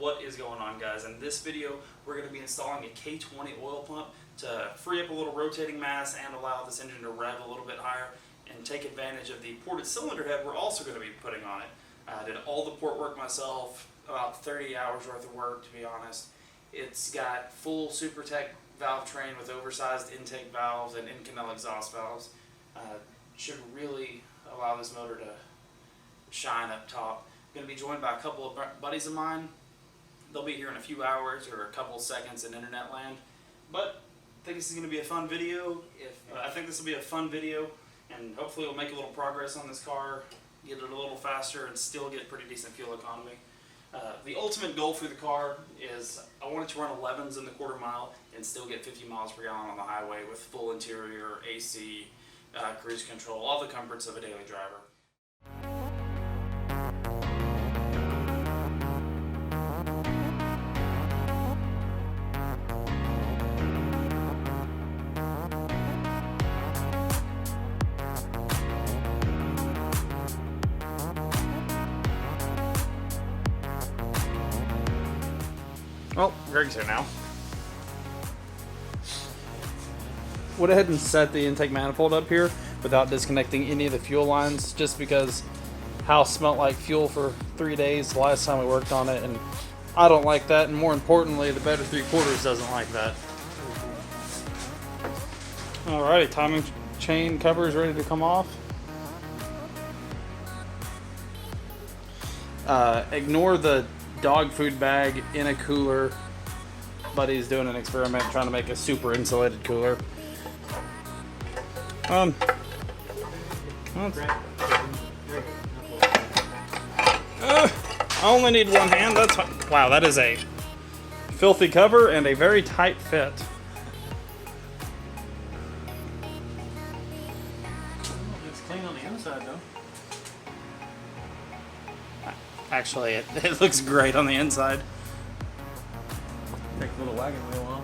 What is going on, guys? In this video we're going to be installing a K20 oil pump to free up a little rotating mass and allow this engine to rev a little bit higher and take advantage of the ported cylinder head we're also going to be putting on it. I did all the port work myself, about 30 hours worth of work, to be honest. It's got full SuperTech valve train with oversized intake valves and in-canal exhaust valves. Should really allow this motor to shine up top. I'm going to be joined by a couple of buddies of mine. They'll be here in a few hours or a couple seconds in internet land. But I think this is going to be a fun video. I think this will be a fun video, and hopefully we'll make a little progress on this car, get it a little faster, and still get pretty decent fuel economy. The ultimate goal for the car is I want it to run 11s in the quarter mile and still get 50 miles per gallon on the highway with full interior, AC, cruise control, all the comforts of a daily driver. Well, Greg's here now. Went ahead and set the intake manifold up here without disconnecting any of the fuel lines, just because house smelled like fuel for 3 days the last time we worked on it, and I don't like that, and more importantly, the Better 3/4 doesn't like that. Alrighty, timing chain cover is ready to come off. Ignore the dog food bag in a cooler. Buddy's doing an experiment trying to make a super insulated cooler. I only need one hand. That's fine. Wow, that is a filthy cover and a very tight fit. It's clean on the inside, though. Actually, it looks great on the inside. Take the little wagon wheel off.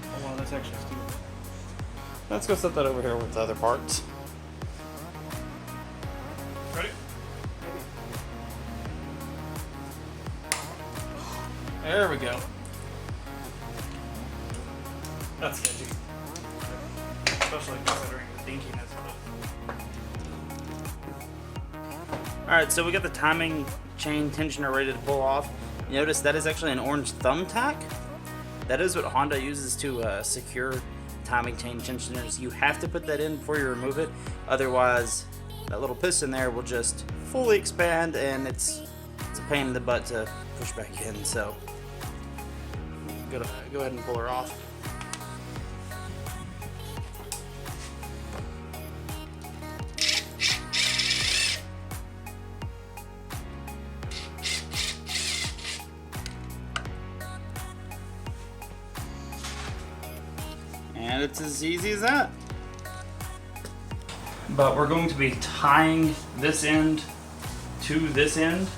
Oh wow, that's actually stupid. Let's go set that over here with the other parts. Ready? There we go. That's sketchy. Especially considering the dinkiness of it. Alright, so we got the timing chain tensioner ready to pull off. Notice that is actually an orange thumbtack. That is what Honda uses to secure timing chain tensioners. You have to put that in before you remove it, otherwise that little piston there will just fully expand and it's a pain in the butt to push back in. So go ahead and pull her off. And it's as easy as that. But we're going to be tying this end to this end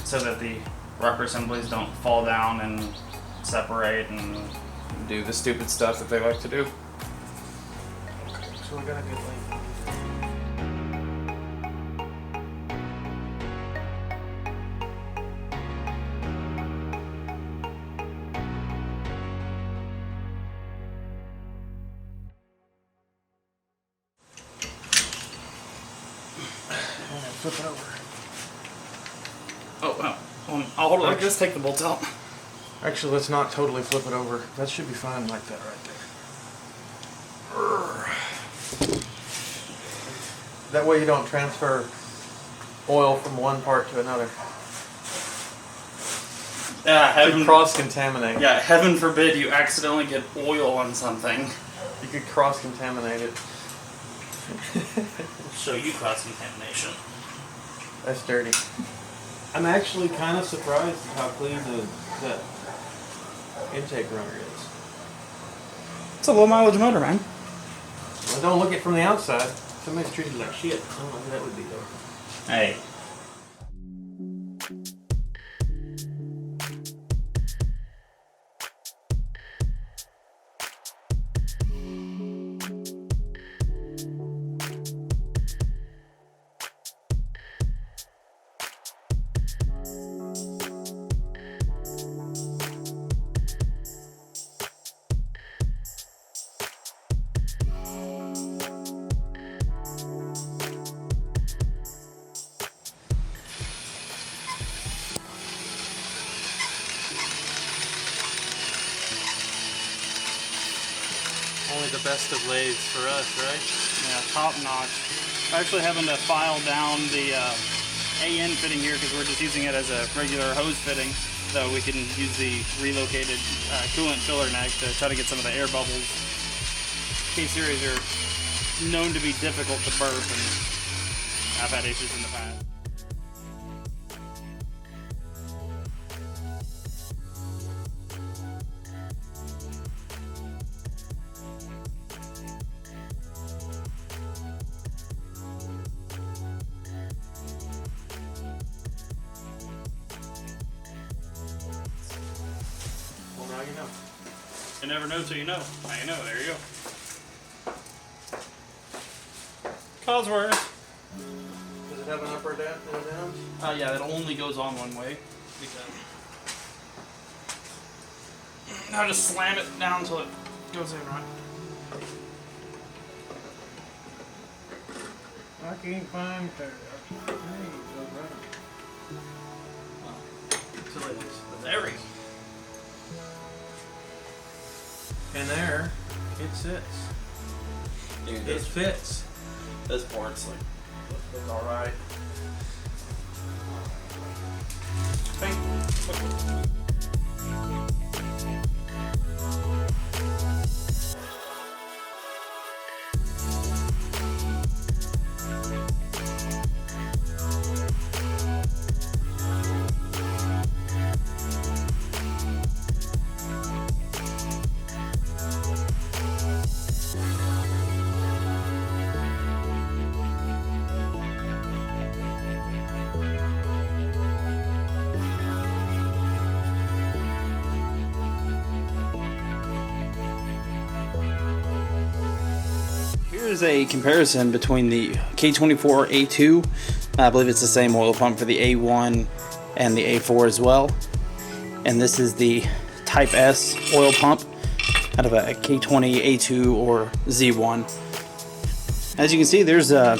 so that the rocker assemblies don't fall down and separate and do the stupid stuff that they like to do. Okay, so we got a good length. Flip it over. Oh, no. I'll hold it like this, take the bolts out. Actually, let's not totally flip it over. That should be fine like that right there. That way you don't transfer oil from one part to another. Heaven, cross-contaminate. yeah, heaven forbid you accidentally get oil on something. You could cross-contaminate it. Show you cross-contamination. That's dirty. I'm actually kind of surprised at how clean the intake runner is. It's a low mileage motor, man. Well, don't look it from the outside. Somebody's treated like shit. I don't know who that would be though. Hey. the best of lathes for us, right? Yeah, top notch. I'm actually having to file down the AN fitting here because we're just using it as a regular hose fitting, so we can use the relocated coolant filler neck to try to get some of the air bubbles. K-series are known to be difficult to burp, and I've had issues in the past. Well, now you know. You never know till you know. Now you know. There you go. Cosworth. Does it have an up or down? Yeah, it only goes on one way. Now just slam it down until it goes in right. I can't find her. There we go. And there, it sits. Dude, It fits. this part's like It's all right. Here's a comparison between the K24 A2, I believe it's the same oil pump for the A1 and the A4 as well, and this is the Type S oil pump out of a K20 A2 or Z1. As you can see, there's a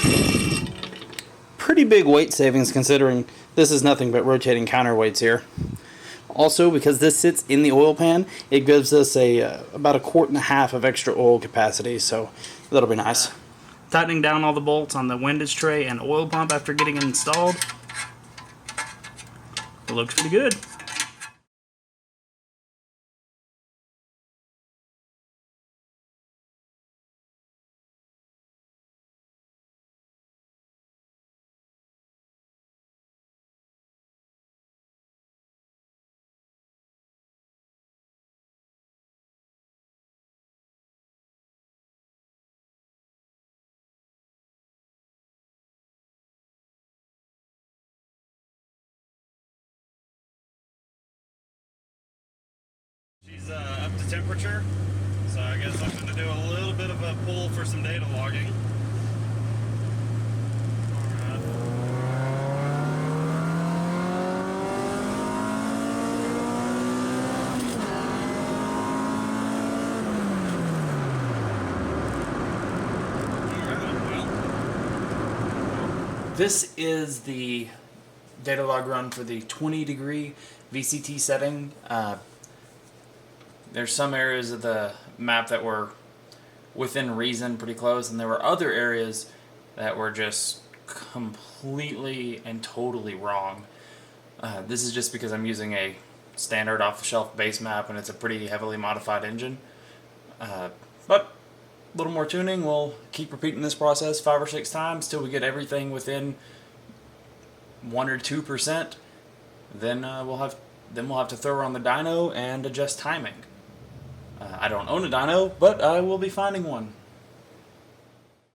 pretty big weight savings considering this is nothing but rotating counterweights here. Also, because this sits in the oil pan, it gives us about 1.5 quarts of extra oil capacity, so that'll be nice. Tightening down all the bolts on the windage tray and oil pump after getting it installed. It looks pretty good. She's up to temperature, so I guess I'm going to do a little bit of a pull for some data logging. This is the data log run for the 20-degree VCT setting. There's some areas of the map that were within reason, pretty close, and there were other areas that were just completely and totally wrong. This is just because I'm using a standard off-the-shelf base map and it's a pretty heavily modified engine. But a little more tuning, we'll keep repeating this process 5 or 6 times till we get everything within 1 or 2%. Then we'll have to throw her on the dyno and adjust timing. I don't own a dyno, but I will be finding one.